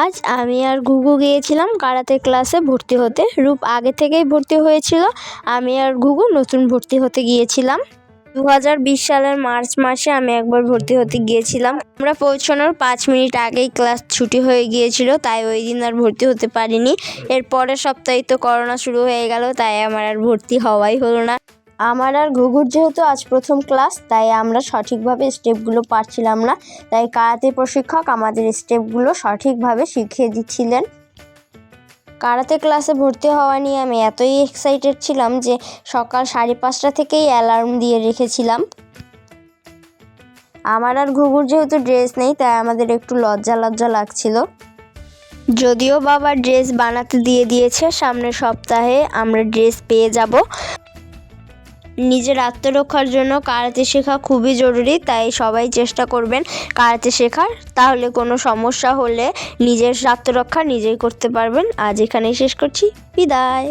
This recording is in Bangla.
আজ আমি আর ঘুঘু গিয়েছিলাম কারাতে ক্লাসে ভর্তি হতে। রূপ আগে থেকেই ভর্তি হয়েছিল, আমি আর ঘুঘু নতুন ভর্তি হতে গিয়েছিলাম। 2020 সালের মার্চ মাসে আমি একবার ভর্তি হতে গিয়েছিলাম। আমরা পৌঁছানোর 5 মিনিট আগেই ক্লাস ছুটি হয়ে গিয়েছিল, তাই ওই দিন আর ভর্তি হতে পারিনি। এর পরের সপ্তাহেই তো করোনা শুরু হয়ে গেল, তাই আমার আর ভর্তি হওয়াই হলো না। আমার আর ঘুঘুর যেহেতু আজ প্রথম ক্লাস, তাই আমরা সঠিকভাবে স্টেপগুলো পারছিলাম না, তাই কারাতে প্রশিক্ষক আমাদের স্টেপগুলো সঠিকভাবে শিখিয়ে দিচ্ছিলেন। কারাতে ক্লাসে ভর্তি হওয়া নিয়ে আমি এতই এক্সাইটেড ছিলাম যে সকাল 5:30 থেকেই অ্যালার্ম দিয়ে রেখেছিলাম। আমার আর ঘুঘুর যেহেতু ড্রেস নেই, তাই আমাদের একটু লজ্জা লাগছিল। যদিও বাবা ড্রেস বানাতে দিয়ে দিয়েছে, সামনের সপ্তাহে আমরা ড্রেস পেয়ে যাব। নিজের আত্মরক্ষার জন্য কারাতে শেখা খুবই জরুরি, তাই সবাই চেষ্টা করবেন কারাতে শেখার। তাহলে কোনো সমস্যা হলে নিজের আত্মরক্ষা নিজেই করতে পারবেন। আজ এখানেই শেষ করছি, বিদায়।